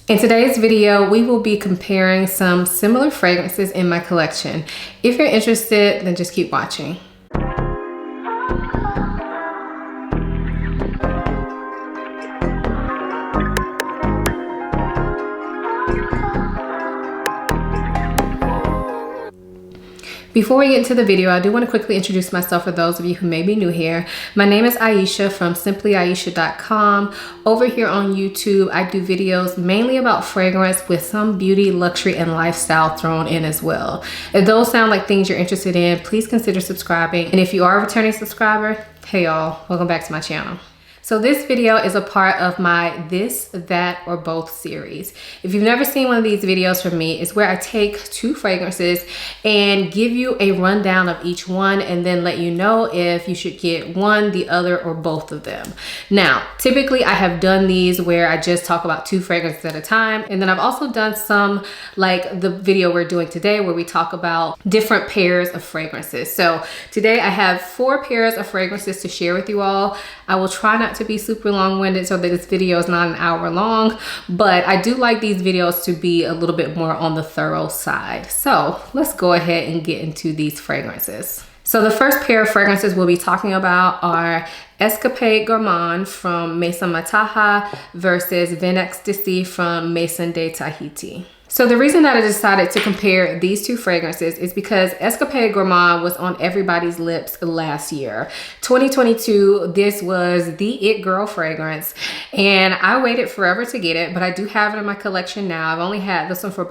In today's video, we will be comparing some similar fragrances in my collection. If you're interested, then just keep watching. Before we get into the video, I do want to quickly introduce myself for those of you who may be new here. My name is Aisha from simplyaisha.com. Over here on YouTube, I do videos mainly about fragrance with some beauty, luxury, and lifestyle thrown in as well. If those sound like things you're interested in, please consider subscribing. And if you are a returning subscriber, hey y'all, welcome back to my channel. So this video is a part of my This, That, or Both series. If you've never seen one of these videos from me, it's where I take two fragrances and give you a rundown of each one and then let you know if you should get one, the other, or both of them. Now, typically I have done these where I just talk about two fragrances at a time. And then I've also done some like the video we're doing today where we talk about different pairs of fragrances. So today I have 4 pairs of fragrances to share with you all. I will try not to be super long-winded so that this video is not an hour long, but I do like these videos to be a little bit more on the thorough side. So let's go ahead and get into these fragrances. So the first pair of fragrances we'll be talking about are Escapade Gourmande from Maison Mahajá versus Ecstasy from Maison de Tahiti. So the reason that I decided to compare these two fragrances is because Escapade Gourmande was on everybody's lips last year. 2022, this was the it girl fragrance, and I waited forever to get it, but I do have it in my collection now. I've only had this one for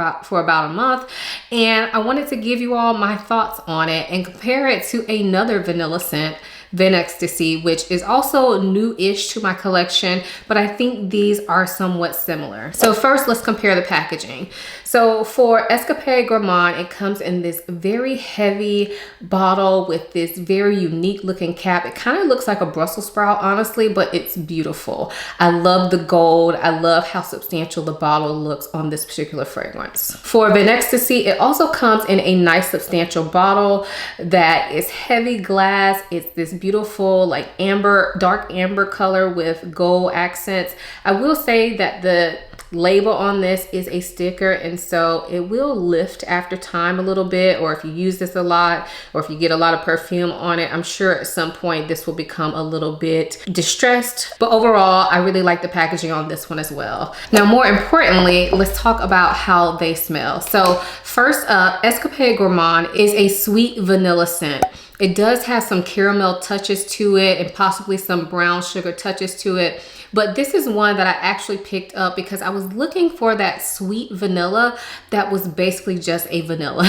about a month, and I wanted to give you all my thoughts on it and compare it to another vanilla scent, Ecstasy, which is also new-ish to my collection, but I think these are somewhat similar. So first, let's compare the packaging. So for Escapade Gourmande, it comes in this very heavy bottle with this very unique looking cap. It kind of looks like a Brussels sprout, honestly, but it's beautiful. I love the gold. I love how substantial the bottle looks on this particular fragrance. For Ecstasy, it also comes in a nice substantial bottle that is heavy glass. It's this beautiful like amber, dark amber color with gold accents. I will say that the label on this is a sticker, and so it will lift after time a little bit, or if you use this a lot, or if you get a lot of perfume on it, I'm sure at some point this will become a little bit distressed. But overall, I really like the packaging on this one as well. Now, more importantly, let's talk about how they smell. So first up, Escapade Gourmande is a sweet vanilla scent. It does have some caramel touches to it and possibly some brown sugar touches to it. But this is one that I actually picked up because I was looking for that sweet vanilla that was basically just a vanilla.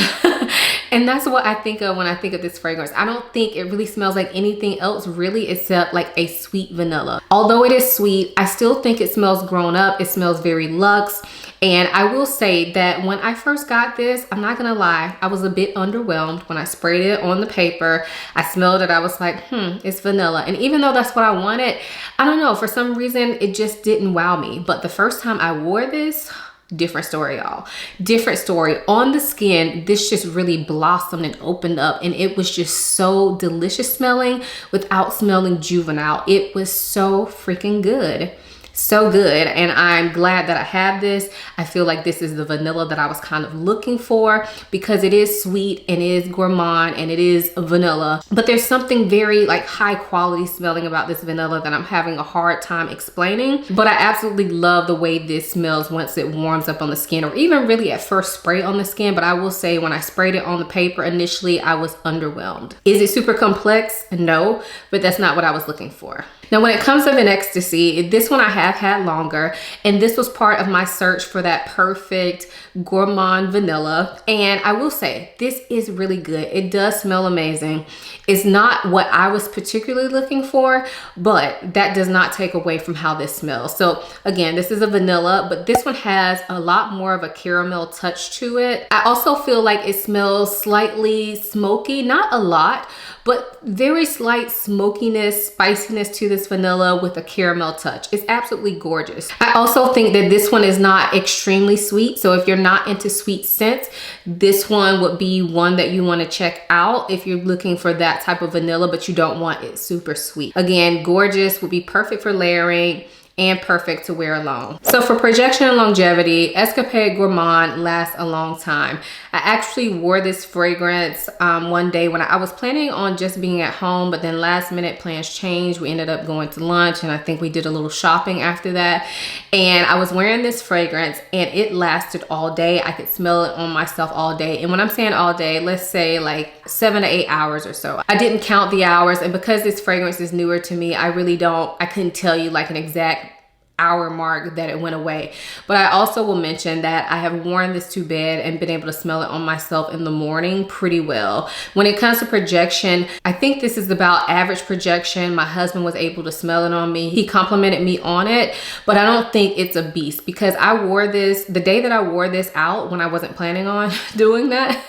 And that's what I think of when I think of this fragrance. I don't think it really smells like anything else really except like a sweet vanilla. Although it is sweet, I still think it smells grown up. It smells very luxe. And I will say that when I first got this, I'm not gonna lie, I was a bit underwhelmed when I sprayed it on the paper. I smelled it, I was like, it's vanilla. And even though that's what I wanted, I don't know, for some reason, it just didn't wow me. But the first time I wore this, different story, y'all. Different story. On the skin, this just really blossomed and opened up, and it was just so delicious smelling without smelling juvenile. It was so freaking good. So good, and I'm glad that I have this. I feel like this is the vanilla that I was kind of looking for because it is sweet and it is gourmand and it is vanilla, but there's something very like high quality smelling about this vanilla that I'm having a hard time explaining. But I absolutely love the way this smells once it warms up on the skin, or even really at first spray on the skin. But I will say when I sprayed it on the paper initially, I was underwhelmed. Is it super complex? No, but that's not what I was looking for. Now, when it comes to Ecstasy, this one I have had longer, and this was part of my search for that perfect gourmand vanilla. And I will say, this is really good. It does smell amazing. It's not what I was particularly looking for, but that does not take away from how this smells. So again, this is a vanilla, but this one has a lot more of a caramel touch to it. I also feel like it smells slightly smoky, not a lot, but very slight smokiness, spiciness to this vanilla with a caramel touch. It's absolutely gorgeous. I also think that this one is not extremely sweet. So if you're not into sweet scents, this one would be one that you want to check out if you're looking for that type of vanilla, but you don't want it super sweet. Again, gorgeous, would be perfect for layering. and perfect to wear alone. So for projection and longevity, Escapade Gourmande lasts a long time. I actually wore this fragrance one day when I was planning on just being at home, but then last minute plans changed. We ended up going to lunch and I think we did a little shopping after that. And I was wearing this fragrance and it lasted all day. I could smell it on myself all day. And when I'm saying all day, let's say like 7 to 8 hours or so. I didn't count the hours, and because this fragrance is newer to me, I couldn't tell you like an exact hour mark that it went away. But I also will mention that I have worn this to bed and been able to smell it on myself in the morning pretty well. When it comes to projection, I think this is about average projection. My husband was able to smell it on me. He complimented me on it, but I don't think it's a beast because I wore this the day that I wore this out when I wasn't planning on doing that.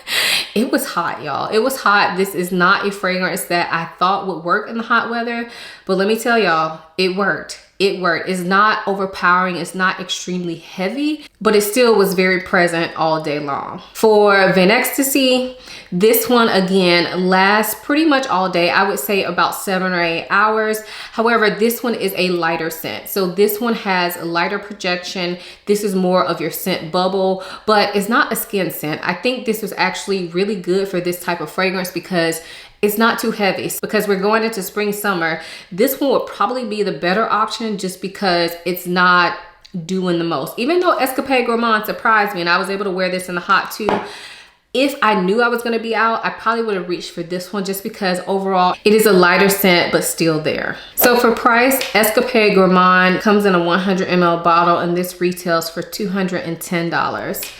It was hot, y'all. It was hot. This is not a fragrance that I thought would work in the hot weather, but let me tell y'all, it worked. It worked. It's not overpowering. It's not extremely heavy, but it still was very present all day long. For Ecstasy, this one again lasts pretty much all day. I would say about 7 or 8 hours. However, this one is a lighter scent. So this one has a lighter projection. This is more of your scent bubble, but it's not a skin scent. I think this was actually really good for this type of fragrance because it's not too heavy. Because we're going into spring, summer, this one would probably be the better option just because it's not doing the most. Even though Escapade Gourmande surprised me and I was able to wear this in the hot too, if I knew I was gonna be out, I probably would have reached for this one just because overall it is a lighter scent, but still there. So for price, Escapade Gourmande comes in a 100 ml bottle and this retails for $210.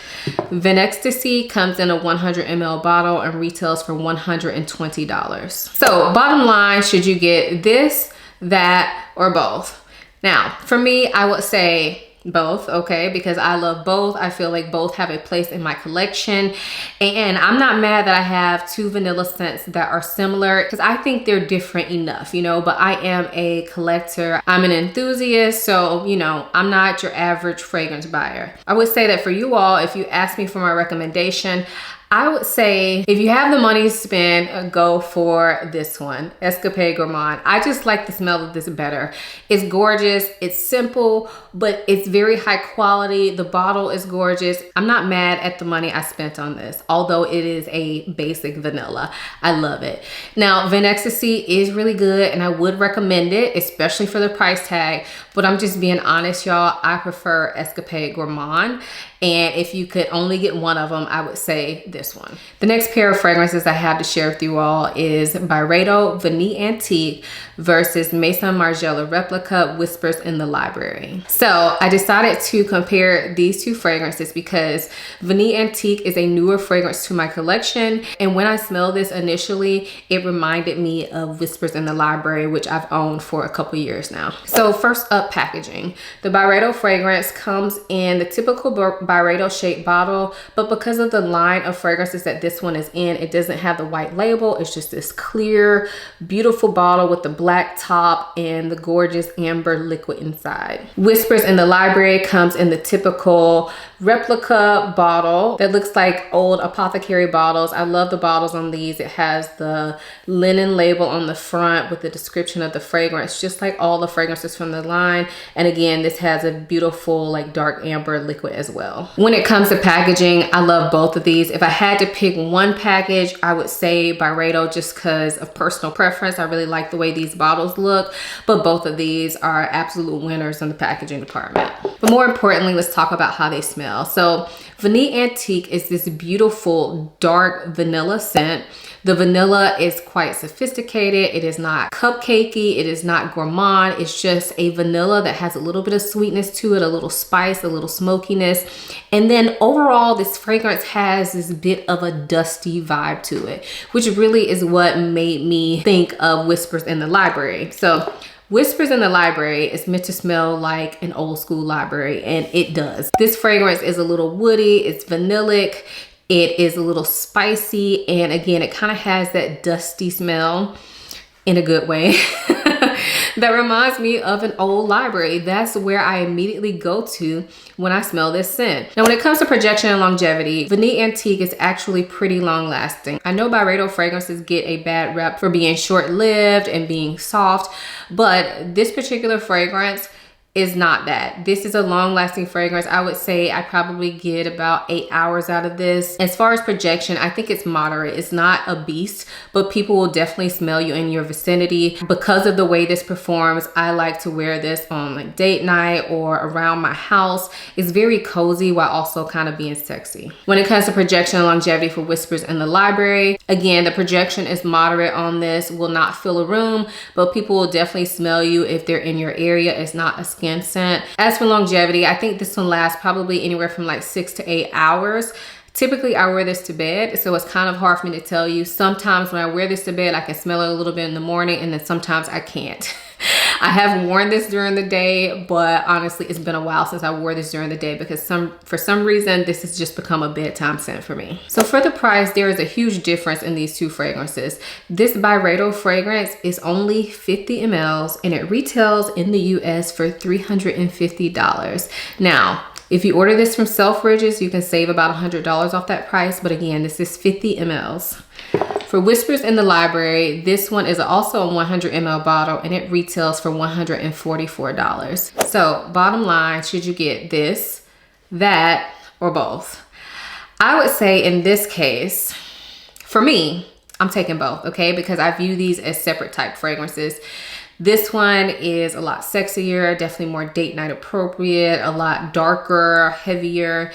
Ecstasy comes in a 100 ml bottle and retails for $120. So bottom line, should you get this, that, or both? Now, for me, I would say both, okay, because I love both. I feel like both have a place in my collection, and I'm not mad that I have two vanilla scents that are similar because I think they're different enough, you know, but I am a collector. I'm an enthusiast, so, you know, I'm not your average fragrance buyer. I would say that for you all, if you ask me for my recommendation, I would say if you have the money to spend, go for this one, Escapade Gourmande. I just like the smell of this better. It's gorgeous, it's simple, but it's very high quality. The bottle is gorgeous. I'm not mad at the money I spent on this, although it is a basic vanilla. I love it. Now, Ecstasy is really good and I would recommend it, especially for the price tag, but I'm just being honest, y'all. I prefer Escapade Gourmande. And if you could only get one of them, I would say this one. The next pair of fragrances I have to share with you all is Byredo Vanille Antique versus Maison Margiela Replica Whispers in the Library. So I decided to compare these two fragrances because Vanille Antique is a newer fragrance to my collection. And when I smelled this initially, it reminded me of Whispers in the Library, which I've owned for a couple years now. So first up, packaging. The Byredo fragrance comes in the typical Byredo shaped bottle, but because of the line of fragrances that this one is in, it doesn't have the white label. It's just this clear, beautiful bottle with the black top and the gorgeous amber liquid inside. Whispers in the Library comes in the typical replica bottle that looks like old apothecary bottles. I love the bottles on these. It has the linen label on the front with the description of the fragrance, just like all the fragrances from the line. And again, this has a beautiful like dark amber liquid as well. When it comes to packaging, I love both of these. If I had to pick one package, I would say Byredo just because of personal preference. I really like the way these bottles look, but both of these are absolute winners in the packaging department. But more importantly, let's talk about how they smell. So Vanille Antique is this beautiful dark vanilla scent. The vanilla is quite sophisticated. It is not cupcakey. It is not gourmand. It's just a vanilla that has a little bit of sweetness to it, a little spice, a little smokiness. And then overall, this fragrance has this bit of a dusty vibe to it, which really is what made me think of Whispers in the Library. So Whispers in the Library is meant to smell like an old school library, and it does. This fragrance is a little woody, it's vanillic, it is a little spicy, and again, it kind of has that dusty smell in a good way that reminds me of an old library. That's where I immediately go to when I smell this scent. Now, when it comes to projection and longevity, Vanille Antique is actually pretty long lasting. I know Byredo fragrances get a bad rep for being short-lived and being soft, but this particular fragrance is not that. This is a long-lasting fragrance. I would say I probably get about 8 hours out of this. As far as projection, I think it's moderate. It's not a beast, but people will definitely smell you in your vicinity. Because of the way this performs, I like to wear this on like date night or around my house. It's very cozy while also kind of being sexy. When it comes to projection and longevity for Whispers in the Library, again, the projection is moderate on this, will not fill a room, but people will definitely smell you if they're in your area. It's not a skin scent. As for longevity, I think this one lasts probably anywhere from like 6 to 8 hours. Typically, I wear this to bed, so it's kind of hard for me to tell you. Sometimes when I wear this to bed, I can smell it a little bit in the morning, and then sometimes I can't. I have worn this during the day, but honestly, it's been a while since I wore this during the day because for some reason, this has just become a bedtime scent for me. So for the price, there is a huge difference in these two fragrances. This Byredo fragrance is only 50 mls and it retails in the US for $350. Now, if you order this from Selfridges, you can save about $100 off that price. But again, this is 50 mls. For Whispers in the Library, this one is also a 100 ml bottle and it retails for $144. So bottom line, should you get this, that, or both? I would say in this case, for me, I'm taking both, okay? Because I view these as separate type fragrances. This one is a lot sexier, definitely more date night appropriate, a lot darker, heavier.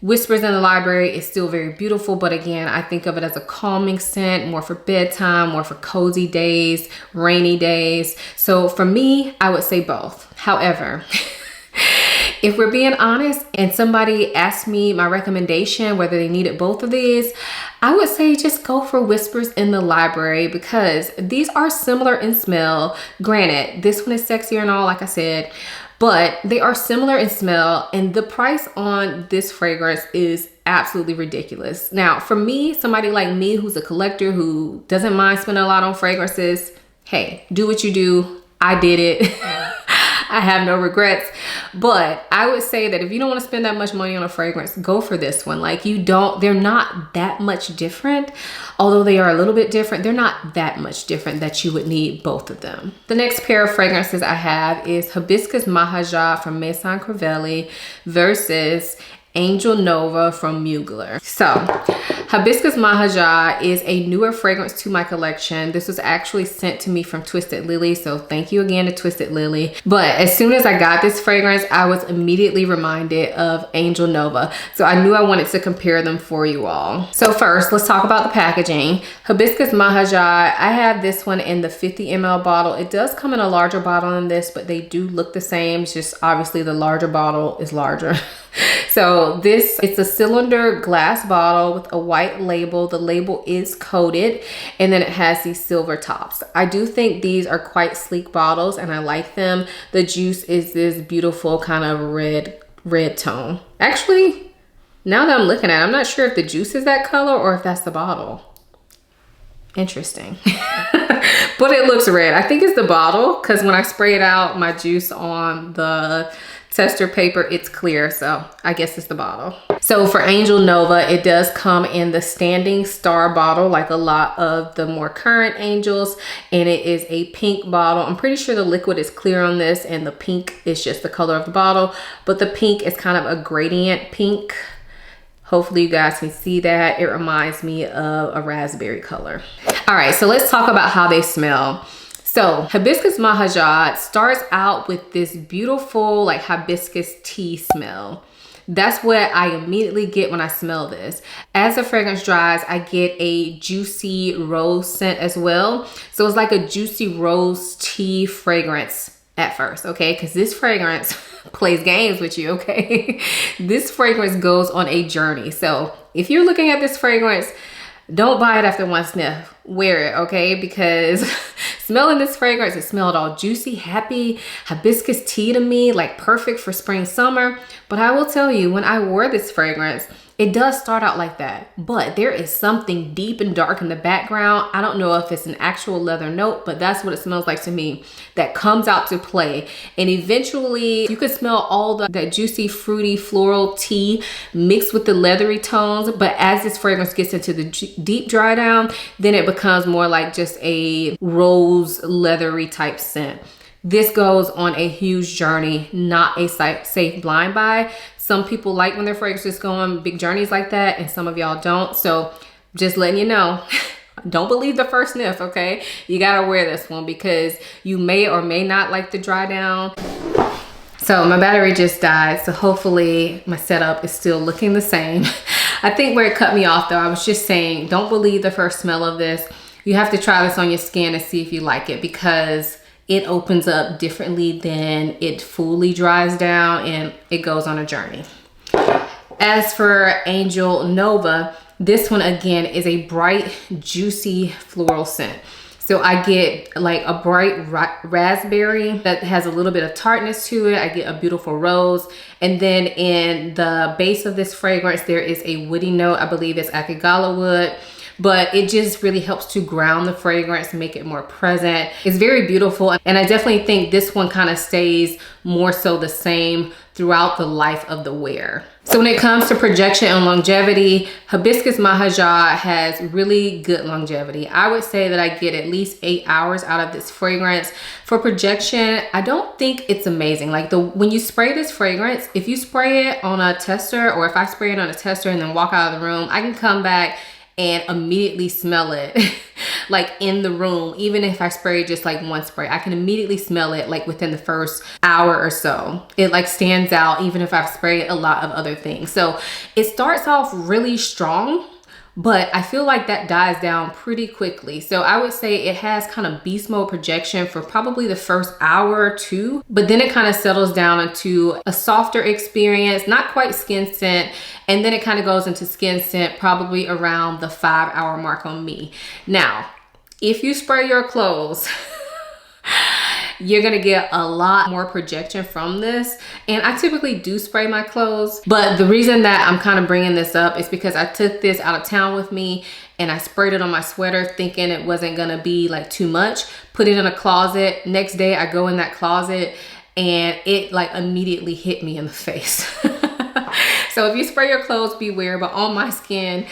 Whispers in the Library is still very beautiful, but again, I think of it as a calming scent, more for bedtime, more for cozy days, rainy days. So for me, I would say both. However, if we're being honest and somebody asked me my recommendation, whether they needed both of these, I would say just go for Whispers in the Library because these are similar in smell. Granted, this one is sexier and all, like I said, but they are similar in smell and the price on this fragrance is absolutely ridiculous. Now, for me, somebody like me who's a collector who doesn't mind spending a lot on fragrances, hey, do what you do. I did it. I have no regrets, but I would say that if you don't want to spend that much money on a fragrance, go for this one. Like they're not that much different. Although they are a little bit different, they're not that much different that you would need both of them. The next pair of fragrances I have is Hibiscus Mahajá from Maison Crivelli versus Angel Nova from Mugler. So Hibiscus Mahajá is a newer fragrance to my collection. This was actually sent to me from Twisted Lily, so thank you again to Twisted Lily. But as soon as I got this fragrance, I was immediately reminded of Angel Nova. So I knew I wanted to compare them for you all. So first, let's talk about the packaging. Hibiscus Mahajá, I have this one in the 50 ml bottle. It does come in a larger bottle than this, but they do look the same. It's just obviously the larger bottle is larger. So it's a cylinder glass bottle with a white label. The label is coated and then it has these silver tops. I do think these are quite sleek bottles and I like them. The juice is this beautiful kind of red tone. Actually, now that I'm looking at it, I'm not sure if the juice is that color or if that's the bottle. Interesting. But it looks red. I think it's the bottle because when I sprayed out my juice on the tester paper, it's clear, so I guess it's the bottle. So for Angel Nova, it does come in the standing star bottle like a lot of the more current Angels, and it is a pink bottle. I'm pretty sure the liquid is clear on this and the pink is just the color of the bottle, but the pink is kind of a gradient pink. Hopefully you guys can see that. It reminds me of a raspberry color. All right, so let's talk about how they smell. So Hibiscus Mahajá starts out with this beautiful like hibiscus tea smell. That's what I immediately get when I smell this. As the fragrance dries, I get a juicy rose scent as well. So it's like a juicy rose tea fragrance at first, okay? Because this fragrance plays games with you, okay? This fragrance goes on a journey. So if you're looking at this fragrance, don't buy it after one sniff. Wear it, okay? Because smelling this fragrance, it smelled all juicy, happy, hibiscus tea to me, like perfect for spring, summer. But I will tell you, when I wore this fragrance, it does start out like that, but there is something deep and dark in the background. I don't know if it's an actual leather note, but that's what it smells like to me, that comes out to play. And eventually you can smell all that juicy, fruity, floral tea mixed with the leathery tones. But as this fragrance gets into the deep dry down, then it becomes more like just a rose leathery type scent. this goes on a huge journey, not a safe blind buy. Some people like when their fragrances go on big journeys like that, and some of y'all don't. So just letting you know, don't believe the first sniff, okay? You gotta wear this one because you may or may not like the dry down. So my battery just died, so hopefully my setup is still looking the same. I think where it cut me off though, I was just saying, don't believe the first smell of this. You have to try this on your skin and see if you like it, because it opens up differently than it fully dries down and it goes on a journey. As for Angel Nova, this one again is a bright, juicy floral scent. So I get like a bright raspberry that has a little bit of tartness to it. I get a beautiful rose. And then in the base of this fragrance, there is a woody note. I believe it's akigala wood. But it just really helps to ground the fragrance, make it more present. It's very beautiful. And I definitely think this one kind of stays more so the same throughout the life of the wear. So when it comes to projection and longevity, Hibiscus Mahajá has really good longevity. I would say that I get at least 8 hours out of this fragrance. For projection, I don't think it's amazing. Like when you spray this fragrance, if you spray it on a tester, or if I spray it on a tester and then walk out of the room, I can come back and immediately smell it like in the room. Even if I spray just like one spray, I can immediately smell it like within the first hour or so. It like stands out even if I've sprayed a lot of other things. So it starts off really strong, but I feel like that dies down pretty quickly. So I would say it has kind of beast mode projection for probably the first hour or two, but then it kind of settles down into a softer experience, not quite skin scent. And then it kind of goes into skin scent probably around the 5 hour mark on me. Now, if you spray your clothes, you're gonna get a lot more projection from this. And I typically do spray my clothes, but the reason that I'm kind of bringing this up is because I took this out of town with me and I sprayed it on my sweater thinking it wasn't gonna be like too much, put it in a closet. Next day I go in that closet and it like immediately hit me in the face. So if you spray your clothes, beware, but on my skin,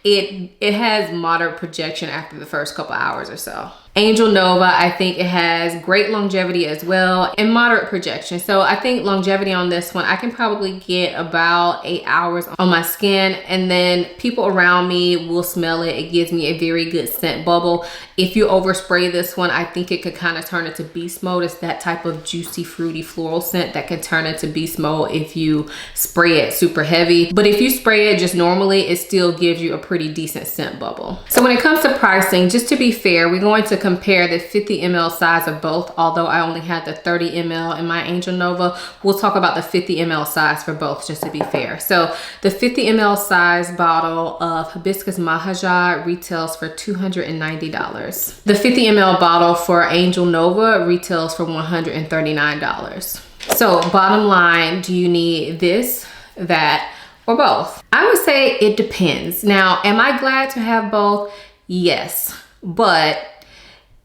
it has moderate projection after the first couple hours or so. Angel Nova, I think it has great longevity as well and moderate projection. So I think longevity on this one, I can probably get about 8 hours on my skin, and then people around me will smell it. It gives me a very good scent bubble. If you overspray this one, I think it could kind of turn into beast mode. It's that type of juicy, fruity floral scent that can turn into beast mode if you spray it super heavy. But if you spray it just normally, it still gives you a pretty decent scent bubble. So when it comes to pricing, just to be fair, we're going to compare the 50 ml size of both. Although I only had the 30 ml in my Angel Nova, we'll talk about the 50 ml size for both just to be fair. So the 50 ml size bottle of Hibiscus Mahajá retails for $290. The 50 ml bottle for Angel Nova retails for $139. So bottom line, do you need this, that, or both? I would say it depends. Now, am I glad to have both? Yes, but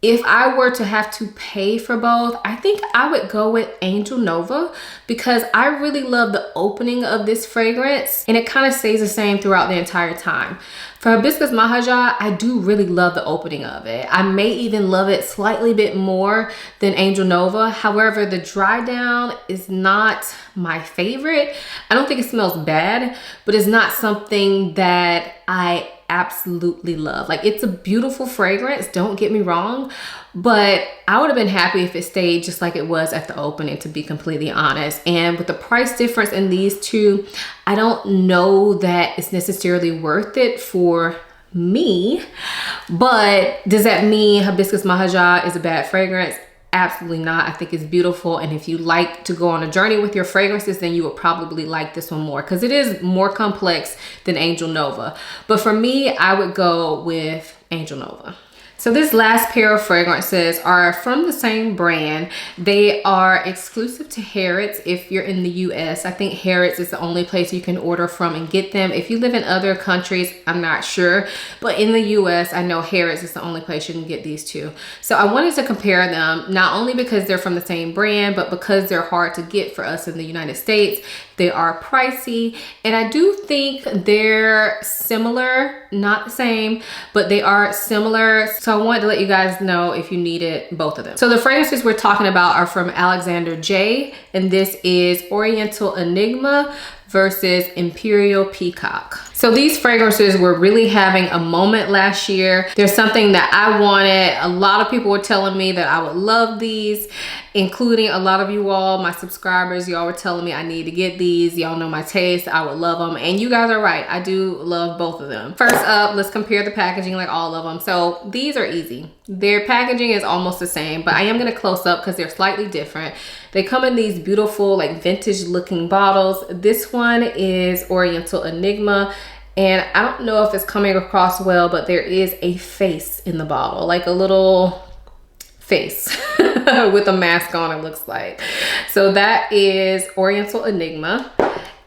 if I were to have to pay for both, I think I would go with Angel Nova because I really love the opening of this fragrance and it kind of stays the same throughout the entire time. For Hibiscus Mahajá, I do really love the opening of it. I may even love it slightly bit more than Angel Nova. However, the dry down is not my favorite. I don't think it smells bad, but it's not something that I absolutely love. Like, it's a beautiful fragrance, don't get me wrong, but I would have been happy if it stayed just like it was at the opening, to be completely honest. And with the price difference in these two, I don't know that it's necessarily worth it for me. But does that mean Hibiscus Mahajá is a bad fragrance? Absolutely not. I think it's beautiful, and if you like to go on a journey with your fragrances, then you would probably like this one more because it is more complex than Angel Nova. But for me, I would go with Angel Nova. So this last pair of fragrances are from the same brand. They are exclusive to Harrods if you're in the US. I think Harrods is the only place you can order from and get them. If you live in other countries, I'm not sure. But in the US, I know Harrods is the only place you can get these two. So I wanted to compare them, not only because they're from the same brand, but because they're hard to get for us in the United States. They are pricey, and I do think they're similar, not the same, but they are similar. So I wanted to let you guys know if you needed both of them. So the fragrances we're talking about are from Alexander J, and this is Oriental Enigma versus Imperial Peacock. So these fragrances were really having a moment last year. There's something that I wanted. A lot of people were telling me that I would love these, including a lot of you all, my subscribers. Y'all were telling me I need to get these. Y'all know my taste. I would love them. And you guys are right. I do love both of them. First up, let's compare the packaging like all of them. So these are easy. Their packaging is almost the same, but I am going to close up because they're slightly different. They come in these beautiful like vintage looking bottles. This one is Oriental Enigma, and I don't know if it's coming across well, but there is a face in the bottle, like a little face with a mask on, it looks like. So that is Oriental Enigma.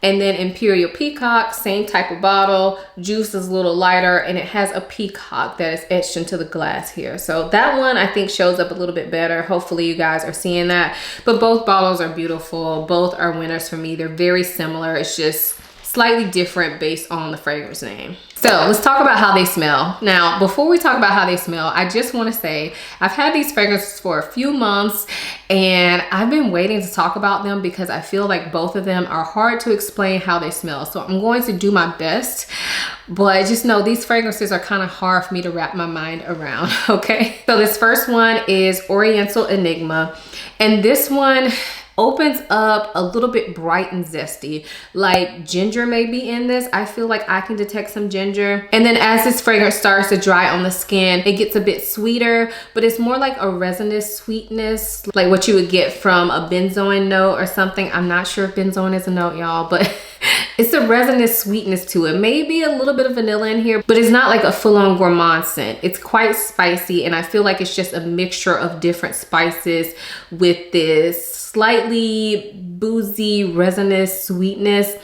And then Imperial Peacock, same type of bottle. Juice is a little lighter, and it has a peacock that is etched into the glass here. So that one I think shows up a little bit better. Hopefully you guys are seeing that. But both bottles are beautiful. Both are winners for me. They're very similar. It's just slightly different based on the fragrance name. So let's talk about how they smell. Now, before we talk about how they smell, I just want to say I've had these fragrances for a few months, and I've been waiting to talk about them because I feel like both of them are hard to explain how they smell. So I'm going to do my best, but just know these fragrances are kind of hard for me to wrap my mind around, okay? So this first one is Oriental Enigma, and this one opens up a little bit bright and zesty, like ginger may be in this. I feel like I can detect some ginger. And then as this fragrance starts to dry on the skin, it gets a bit sweeter, but it's more like a resinous sweetness, like what you would get from a benzoin note or something. I'm not sure if benzoin is a note, y'all, but it's a resinous sweetness to it. Maybe a little bit of vanilla in here, but it's not like a full-on gourmand scent. It's quite spicy, and I feel like it's just a mixture of different spices with this slightly boozy, resinous sweetness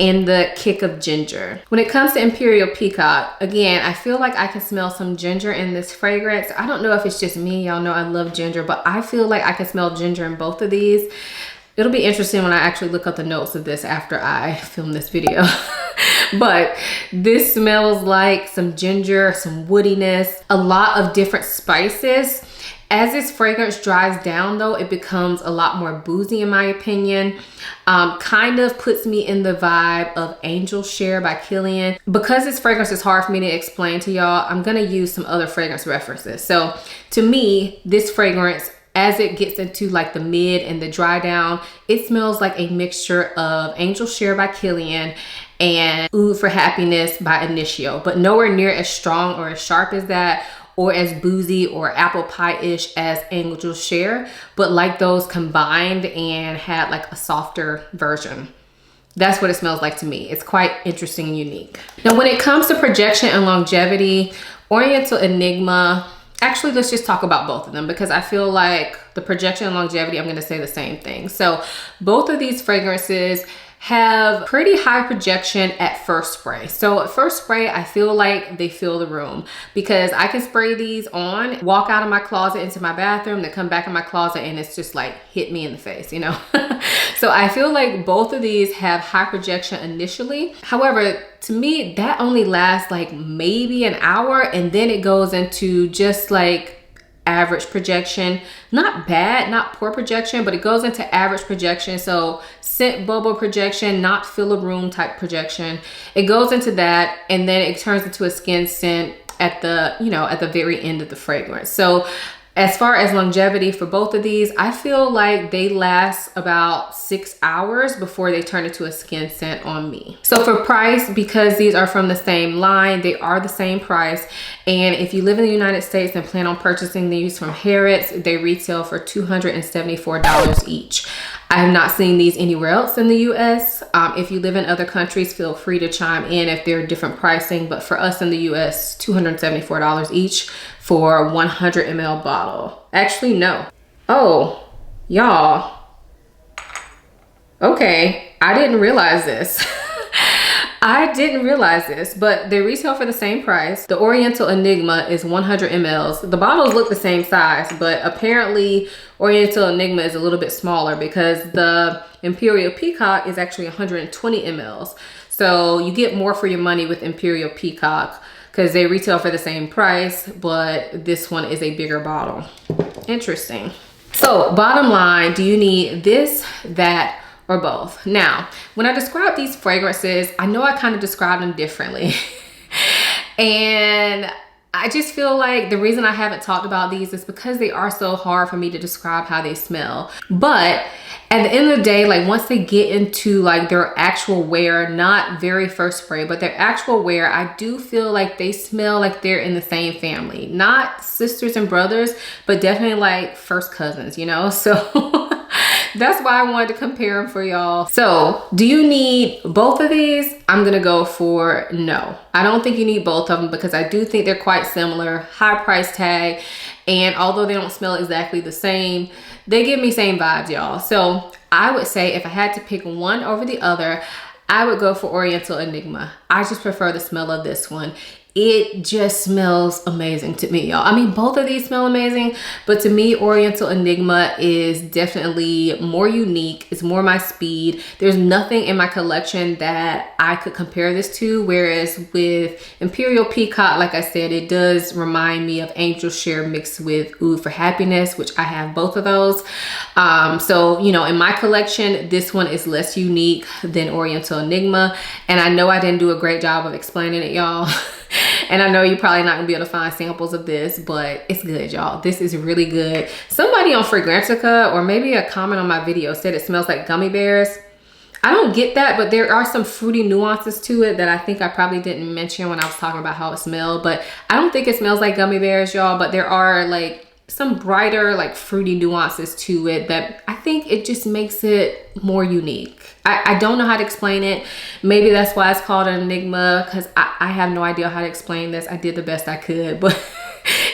and the kick of ginger. When it comes to Imperial Peacock, again, I feel like I can smell some ginger in this fragrance. I don't know if it's just me. Y'all know I love ginger, but I feel like I can smell ginger in both of these. It'll be interesting when I actually look up the notes of this after I film this video. But this smells like some ginger, some woodiness, a lot of different spices. As this fragrance dries down though, it becomes a lot more boozy in my opinion. Kind of puts me in the vibe of Angel Share by Kilian. Because this fragrance is hard for me to explain to y'all, I'm gonna use some other fragrance references. So to me, this fragrance, as it gets into like the mid and the dry down, it smells like a mixture of Angel Share by Kilian and Oud for Happiness by Initio, but nowhere near as strong or as sharp as that, or as boozy or apple pie-ish as Angel Share, but like those combined and had like a softer version. That's what it smells like to me. It's quite interesting and unique. Now, when it comes to projection and longevity, Oriental Enigma, actually, let's just talk about both of them because I feel like the projection and longevity, I'm gonna say the same thing. So both of these fragrances have pretty high projection at first spray. So at first spray, I feel like they fill the room because I can spray these on, walk out of my closet into my bathroom, then come back in my closet and it's just like hit me in the face, you know? So I feel like both of these have high projection initially. However, to me, that only lasts like maybe an hour, and then it goes into just like average projection. Not bad, not poor projection, but it goes into average projection. So scent bubble projection, not fill a room type projection. It goes into that, and then it turns into a skin scent at the, you know, at the very end of the fragrance. So as far as longevity for both of these, I feel like they last about 6 hours before they turn into a skin scent on me. So for price, because these are from the same line, they are the same price. And if you live in the United States and plan on purchasing these from Harrods, they retail for $274 each. I have not seen these anywhere else in the US. If you live in other countries, feel free to chime in if they're different pricing. But for us in the US, $274 each for 100 ml bottle. Actually, no. Oh, y'all. Okay, I didn't realize this. I didn't realize this, but they retail for the same price. The Oriental Enigma is 100 mls. The bottles look the same size, but apparently Oriental Enigma is a little bit smaller because the Imperial Peacock is actually 120 mls. So you get more for your money with Imperial Peacock because they retail for the same price, but this one is a bigger bottle. Interesting. So bottom line, do you need this, that, or both? Now, when I describe these fragrances, I know I kind of describe them differently. And I just feel like the reason I haven't talked about these is because they are so hard for me to describe how they smell. But at the end of the day, like once they get into like their actual wear, not very first spray, but their actual wear, I do feel like they smell like they're in the same family. Not sisters and brothers, but definitely like first cousins, you know? So that's why I wanted to compare them for y'all. So do you need both of these? I'm gonna go for no. I don't think you need both of them because I do think they're quite similar, high price tag. And although they don't smell exactly the same, they give me same vibes, y'all. So I would say if I had to pick one over the other, I would go for Oriental Enigma. I just prefer the smell of this one. It just smells amazing to me, y'all. I mean, both of these smell amazing, but to me, Oriental Enigma is definitely more unique. It's more my speed. There's nothing in my collection that I could compare this to, whereas with Imperial Peacock, like I said, it does remind me of Angel Share mixed with Oud for Happiness, which I have both of those. So, you know, in my collection, this one is less unique than Oriental Enigma, and I know I didn't do a great job of explaining it, y'all. And I know you're probably not gonna be able to find samples of this, but it's good, y'all. This is really good. Somebody on Fragrantica, or maybe a comment on my video, said it smells like gummy bears. I don't get that, but there are some fruity nuances to it that I think I probably didn't mention when I was talking about how it smelled. But I don't think it smells like gummy bears, y'all, but there are like some brighter, like fruity nuances to it that I think it just makes it more unique. I don't know how to explain it. Maybe that's why it's called an enigma, because I have no idea how to explain this. I did the best I could, but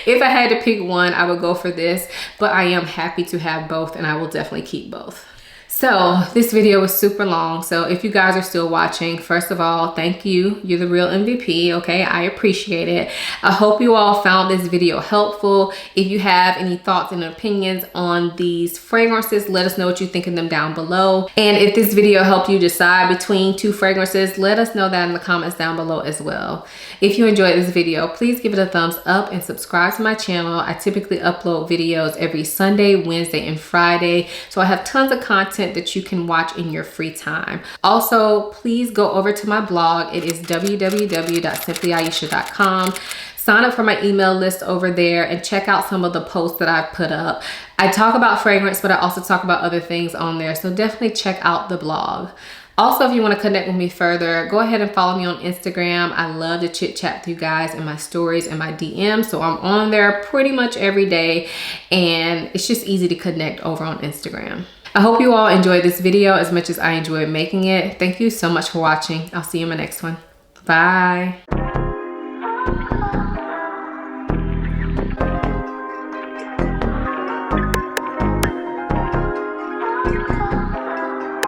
if I had to pick one, I would go for this. But I am happy to have both, and I will definitely keep both. So this video was super long. So if you guys are still watching, first of all, thank you. You're the real MVP, okay? I appreciate it. I hope you all found this video helpful. If you have any thoughts and opinions on these fragrances, let us know what you think of them down below. And if this video helped you decide between two fragrances, let us know that in the comments down below as well. If you enjoyed this video, please give it a thumbs up and subscribe to my channel. I typically upload videos every Sunday, Wednesday, and Friday. So I have tons of content that you can watch in your free time. Also, please go over to my blog. It is www.simplyaisha.com. Sign up for my email list over there and check out some of the posts that I've put up. I talk about fragrance, but I also talk about other things on there. So definitely check out the blog. Also, if you want to connect with me further, go ahead and follow me on Instagram. I love to chit chat with you guys in my stories and my DMs. So I'm on there pretty much every day, and it's just easy to connect over on Instagram. I hope you all enjoyed this video as much as I enjoyed making it. Thank you so much for watching. I'll see you in my next one. Bye.